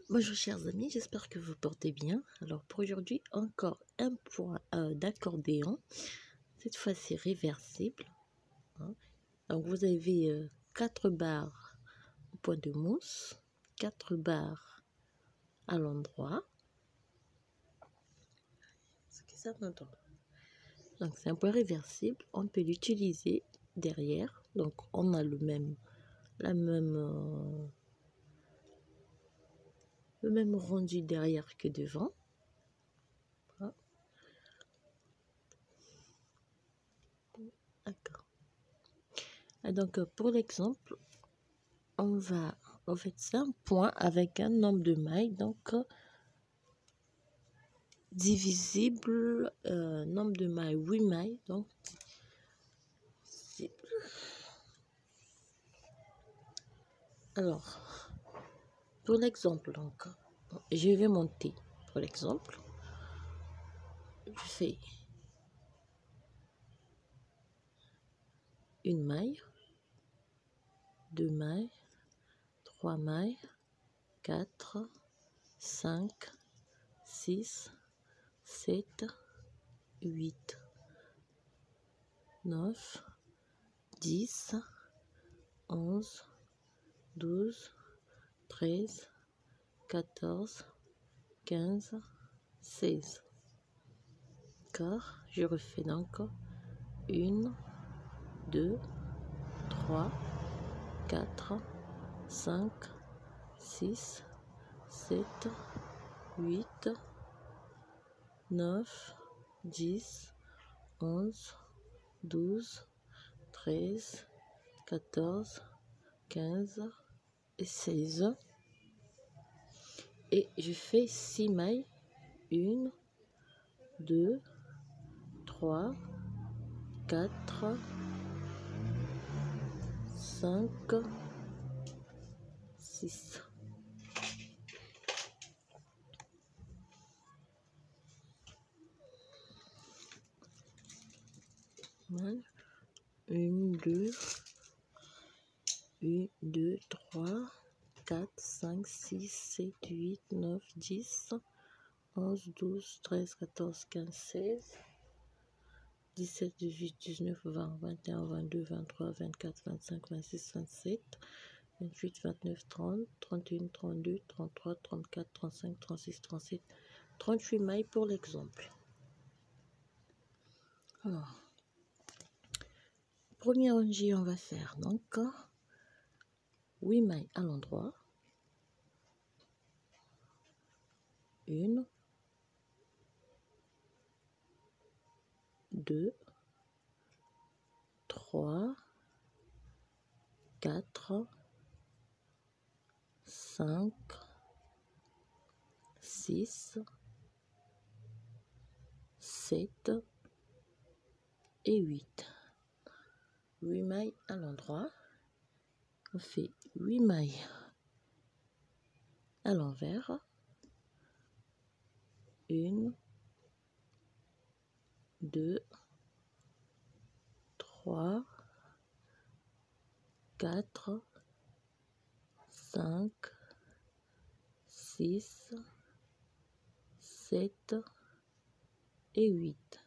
Bonjour chers amis, j'espère que vous portez bien. Alors pour aujourd'hui, encore un point d'accordéon, cette fois-ci réversible. Donc vous avez 4 barres au point de mousse, 4 barres à l'endroit. Ce que ça m'entend. Donc c'est un point réversible, on peut l'utiliser derrière. Donc on a le même rendu derrière que devant. Voilà. D'accord. Et donc pour l'exemple, on va, en fait, c'est un point avec un nombre de mailles, donc divisible, nombre de mailles, 8 mailles, donc alors, pour l'exemple, donc, je vais monter, pour l'exemple, je fais une maille, 2 mailles, 3 mailles, 4, 5, 6, 7, 8, 9, 10, 11, 12, 13, 14, 15, 16. D'accord, je refais donc 1, 2, 3, 4, 5, 6, 7, 8, 9, 10, 11, 12, 13, 14, 15 et 16. Et je fais 6 mailles. 1, 2, 3, 4, 5, 6. Mal. 1, 2, 3, 4, 5, 6, 7, 8, 9, 10, 11, 12, 13, 14, 15, 16, 17, 18, 19, 20, 21, 22, 23, 24, 25, 26, 27, 28, 29, 30, 31, 32, 33, 34, 35, 36, 37, 38 mailles pour l'exemple. Alors, premier rangée, on va faire donc 8 mailles à l'endroit. 1, 2, 3, 4, 5, 6, 7 et 8. 8 mailles à l'endroit. On fait 8 mailles à l'envers. 1, 2, 3, 4, 5, 6, 7 et 8.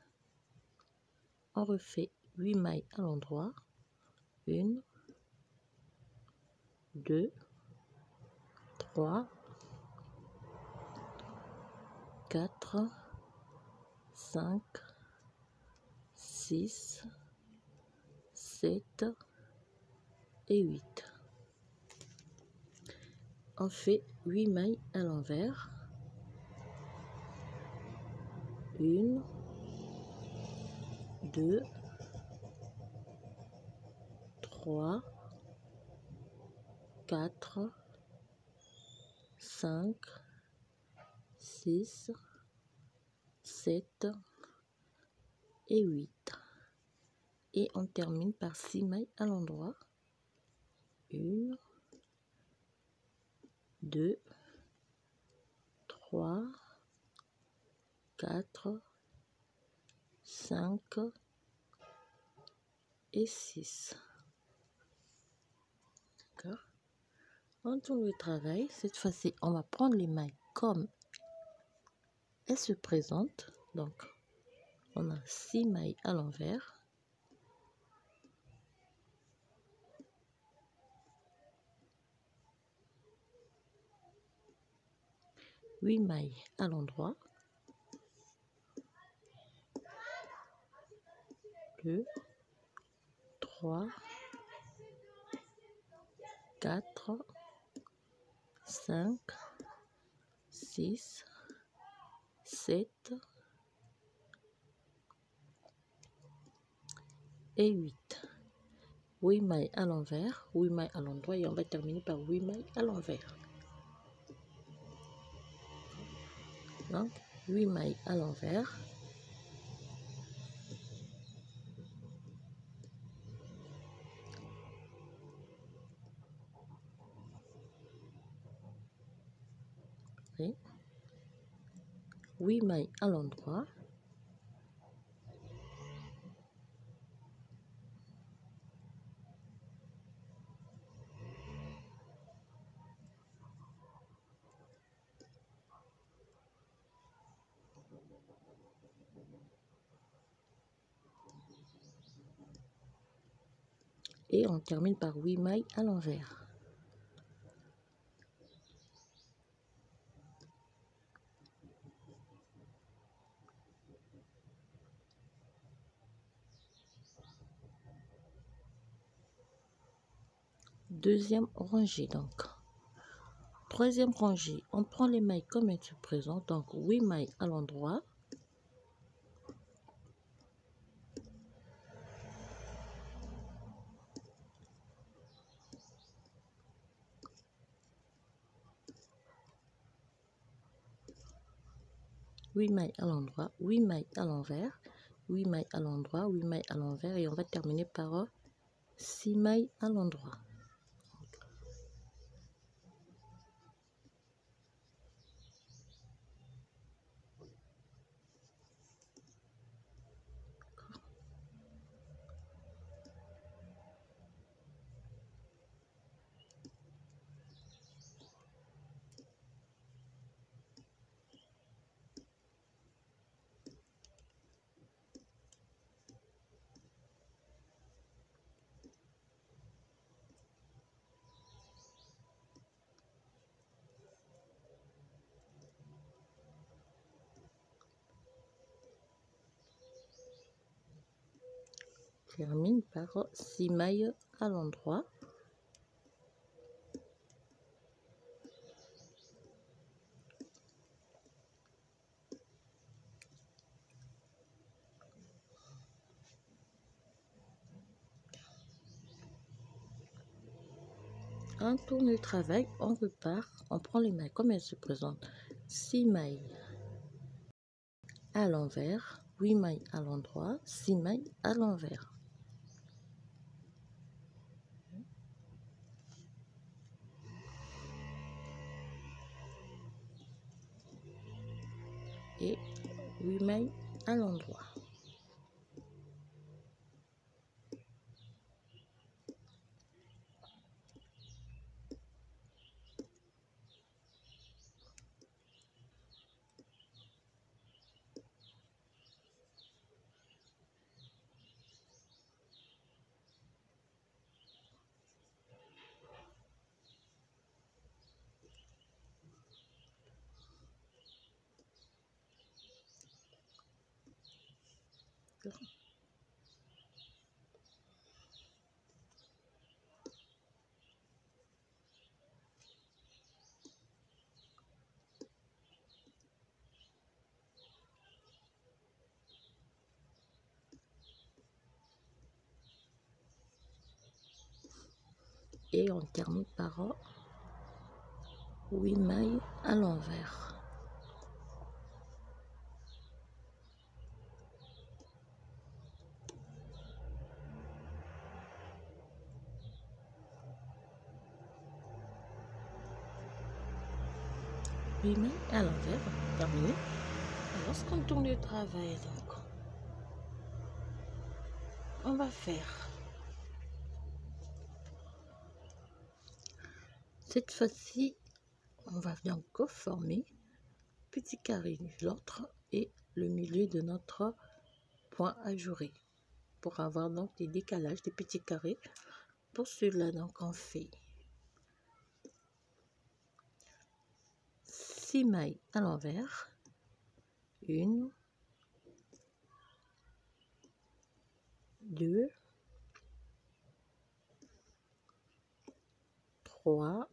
On refait 8 mailles à l'endroit. 1, 2, 3, 4, 5, 6, 7 et 8. On fait 8 mailles à l'envers. 1, 2, 3, 4, 5, 6, 7 et 8. Et on termine par 6 mailles à l'endroit. 1, 2, 3, 4, 5 et 6. D'accord. On tourne le travail. Cette fois-ci, on va prendre les mailles comme elles se présentent. Donc, on a 6 mailles à l'envers. Huit mailles à l'endroit. 2, 3, 4, 5, 6, 7 et 8. 8 mailles à l'envers, 8 mailles à l'endroit et on va terminer par 8 mailles à l'envers. Donc, 8 mailles à l'envers. Et 8 mailles à l'endroit. Et on termine par 8 mailles à l'envers. Deuxième rangée donc. Troisième rangée, on prend les mailles comme elles se présentent, donc 8 mailles à l'endroit. Huit mailles à l'endroit, 8 mailles à l'envers, 8 mailles à l'endroit, 8 mailles à l'envers et on va terminer par 6 mailles à l'endroit. Termine par 6 mailles à l'endroit. On tourne le travail, on repart, on prend les mailles comme elles se présentent. 6 mailles à l'envers, 8 mailles à l'endroit, 6 mailles à l'envers. Et 8 mailles à l'endroit. Et on termine par 8 mailles à l'envers. Huit mailles à l'envers, terminé. Alors, ce qu'on tourne le travail, donc, on va faire Cette fois-ci, on va donc former petit carré de l'autre et le milieu de notre point ajouré pour avoir donc des décalages, des petits carrés. Pour cela, donc on fait 6 mailles à l'envers, 1, 2, 3,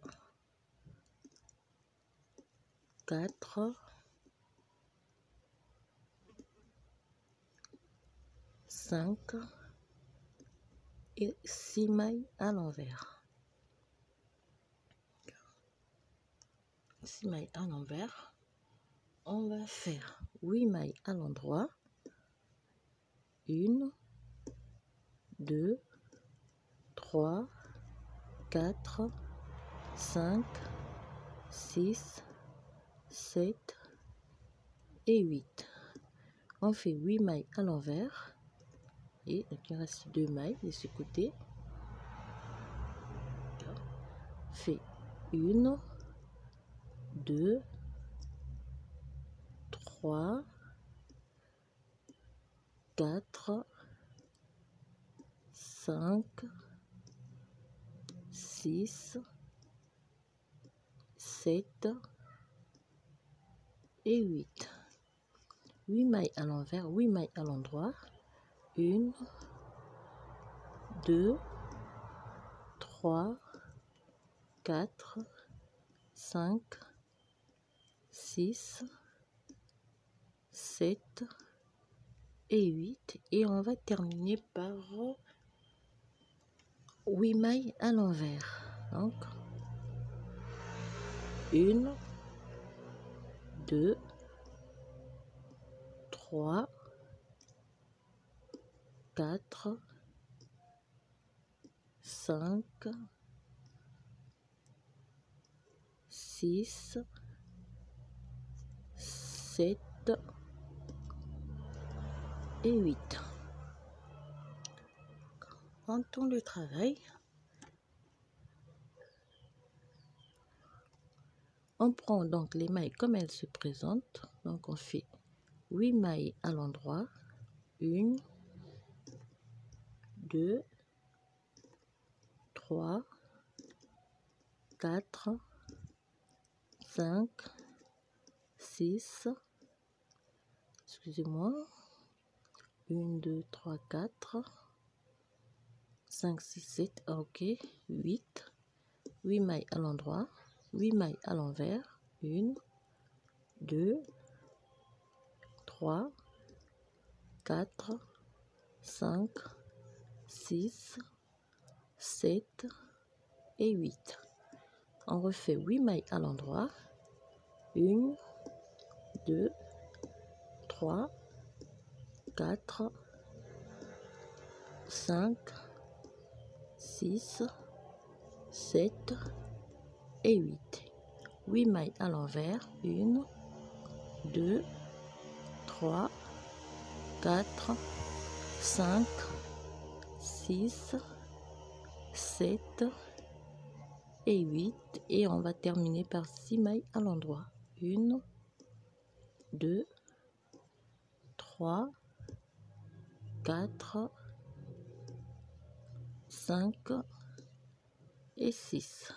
4, 5 et 6 mailles à l'envers. 6 mailles à l'envers. On va faire 8 mailles à l'endroit. 1, 2, 3, 4, 5, 6, 7 et 8. On fait 8 mailles à l'envers. Et il reste 2 mailles de ce côté. Fait 1, 2, 3, 4, 5, 6, 7 et 8. 8 mailles à l'envers, 8 mailles à l'endroit. 1, 2, 3, 4, 5, 6, 7 et 8. Et on va terminer par 8 mailles à l'envers. Donc, 1, 2, 3, 4, 5, 6, 7 et 8. On tourne le travail. On prend donc les mailles comme elles se présentent. Donc on fait 8 mailles à l'endroit. 1, 2, 3, 4, 5, 6, excusez-moi, 1, 2, 3, 4, 5, 6, 7, ok, 8, 8 mailles à l'endroit, 8 mailles à l'envers, 1, 2, 3, 4, 5, 6, 7 et 8. On refait 8 mailles à l'endroit, 1, 2, 3, 4, 5, 6, 7 et 8. 8 mailles à l'envers, 1, 2, 3, 4, 5, 6, 7 et 8. Et on va terminer par 6 mailles à l'endroit. 1, 2, 3, 4, 5 et 6.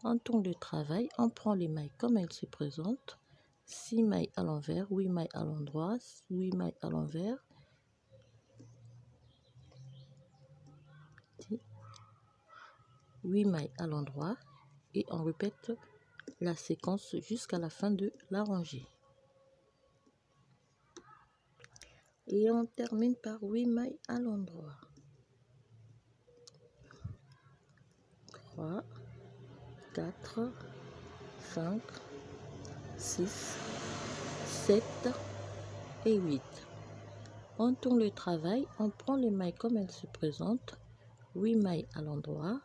On tourne le travail, on prend les mailles comme elles se présentent. 6 mailles à l'envers, 8 mailles à l'endroit, 8 mailles à l'envers. 8 mailles à l'endroit et on répète la séquence jusqu'à la fin de la rangée. Et on termine par 8 mailles à l'endroit. 3, 4, 5, 6, 7 et 8. On tourne le travail, on prend les mailles comme elles se présentent. 8 mailles à l'endroit.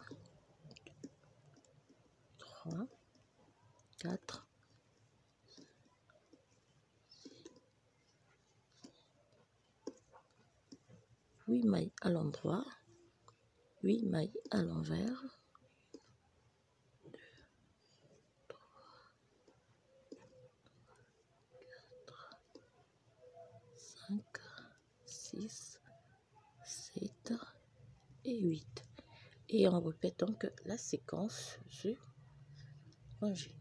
3, 4, 8 mailles à l'endroit, 8 mailles à l'envers, et 8. Et on répète donc la séquence sur rangée.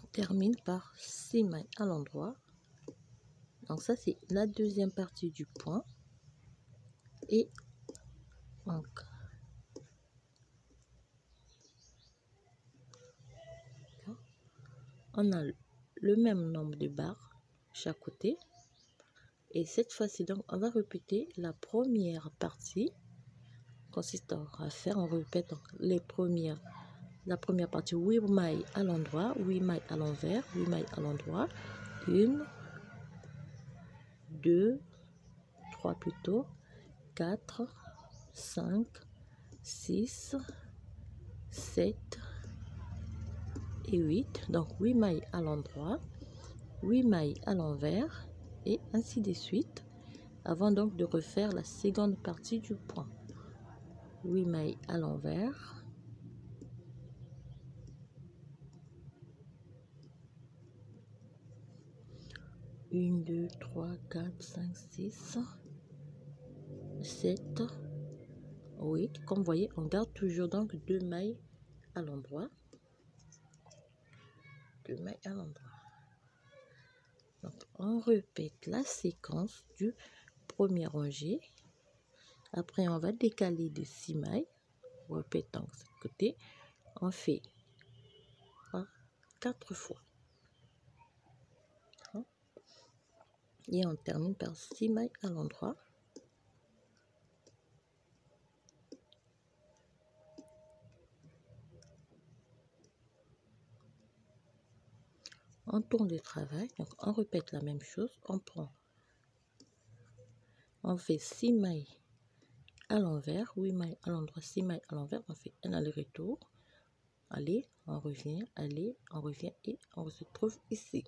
On termine par 6 mailles à l'endroit. Donc ça c'est la deuxième partie du point. Et donc on a le même nombre de barres chaque côté. Et cette fois-ci, donc, on va répéter la première partie. Consistant à faire, on répète donc la première partie, 8 mailles à l'endroit, 8 mailles à l'envers, 8 mailles à l'endroit, 1, 2, 3 plutôt, 4, 5, 6, 7 et 8. Donc 8 mailles à l'endroit, 8 mailles à l'envers et ainsi de suite, avant donc de refaire la seconde partie du point. 8 mailles à l'envers, 1, 2, 3, 4, 5, 6, 7, 8. Comme vous voyez, on garde toujours donc 2 mailles à l'endroit. 2 mailles à l'endroit. Donc, on répète la séquence du premier rangé. Après, on va décaler de 6 mailles. Répétons de ce côté. On fait 4 fois. Et on termine par 6 mailles à l'endroit. On tourne le travail. Donc, on répète la même chose. On fait 6 mailles à l'envers, 8 mailles à l'endroit, 6 mailles à l'envers. On fait un aller-retour. Allez, on revient, allez, on revient et on se trouve ici.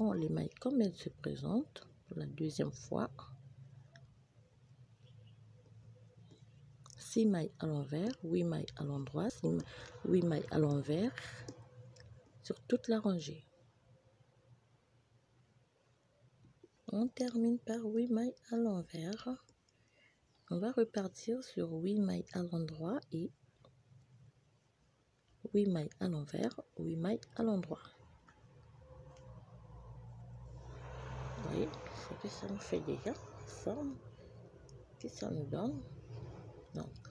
On les mailles comme elles se présentent pour la deuxième fois. 6 mailles à l'envers, 8 mailles à l'endroit, 8 mailles à l'envers sur toute la rangée. On termine par 8 mailles à l'envers. On va repartir sur 8 mailles à l'endroit et 8 mailles à l'envers, 8 mailles à l'endroit. Vous voyez, ce que ça nous fait déjà, la forme que ça nous donne. Donc,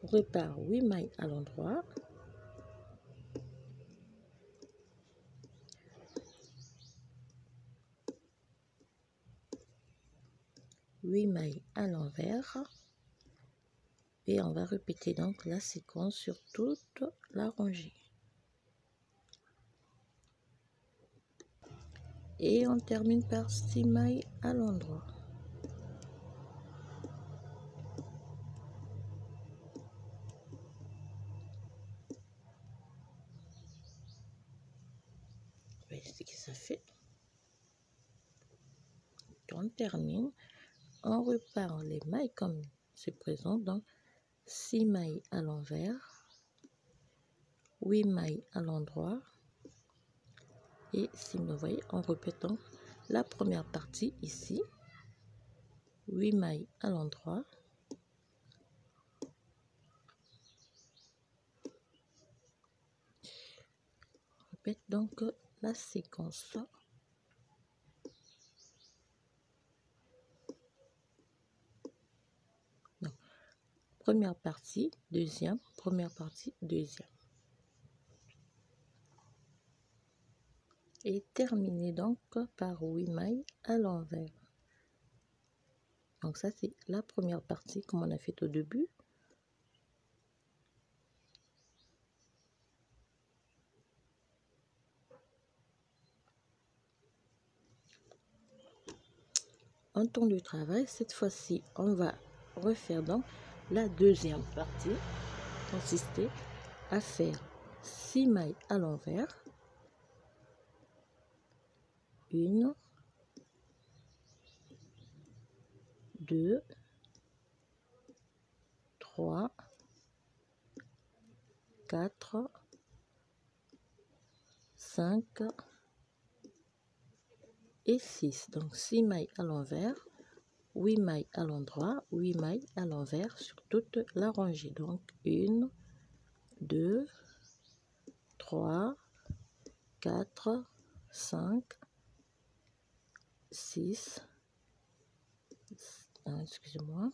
on repart 8 mailles à l'endroit. Huit mailles à l'envers. Et on va répéter donc la séquence sur toute la rangée. Et on termine par 6 mailles à l'endroit. Voyez ce que ça fait. On termine. On repart les mailles comme se présente. Donc 6 mailles à l'envers, 8 mailles à l'endroit. Et si vous voyez, en répétant la première partie ici, 8 mailles à l'endroit, on répète donc la séquence. Donc, première partie, deuxième, première partie, deuxième. Et terminer donc par 8 mailles à l'envers. Donc ça c'est la première partie comme on a fait au début. On tourne le travail. Cette fois-ci, on va refaire donc la deuxième partie, consister à faire 6 mailles à l'envers. 1, 2, 3, 4, 5 et 6. Donc 6 mailles à l'envers, 8 mailles à l'endroit, 8 mailles à l'envers sur toute la rangée. Donc 1, 2, 3, 4, 5, 6, excusez-moi,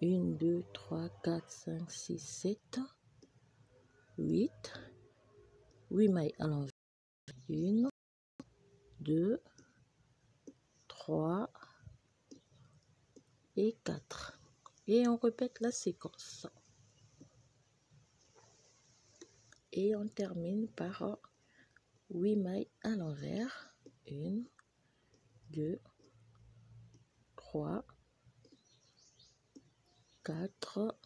1, 2, 3, 4, 5, 6, 7, 8 mailles à l'envers, 1, 2, 3 et 4. Et on répète la séquence. Et on termine par 8 mailles à l'envers. 1, 2, 3, 4,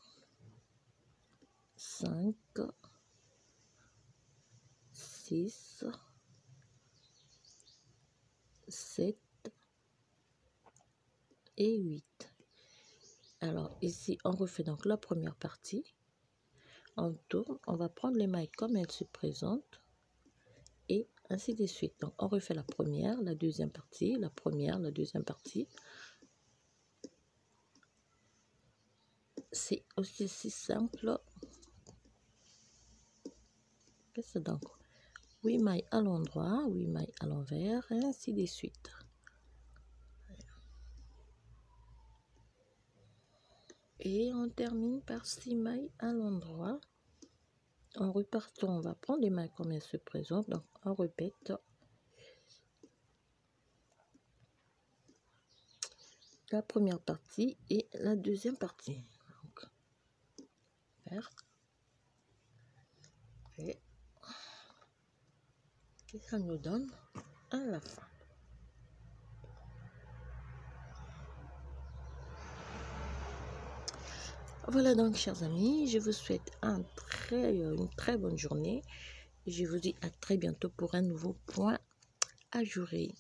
5, 6, 7 et 8. Alors ici, on refait donc la première partie. On tourne, on va prendre les mailles comme elles se présentent et ainsi de suite. Donc on refait la première, la deuxième partie, la première, la deuxième partie. C'est aussi si simple que ça. Donc 8 mailles à l'endroit, 8 mailles à l'envers et ainsi de suite. Et on termine par 6 mailles à l'endroit. En repartant, on va prendre les mailles comme elles se présentent. Donc on répète la première partie et la deuxième partie. Donc, et ça nous donne à la fin. Voilà donc, chers amis, je vous souhaite une très bonne journée. Je vous dis à très bientôt pour un nouveau point ajouré.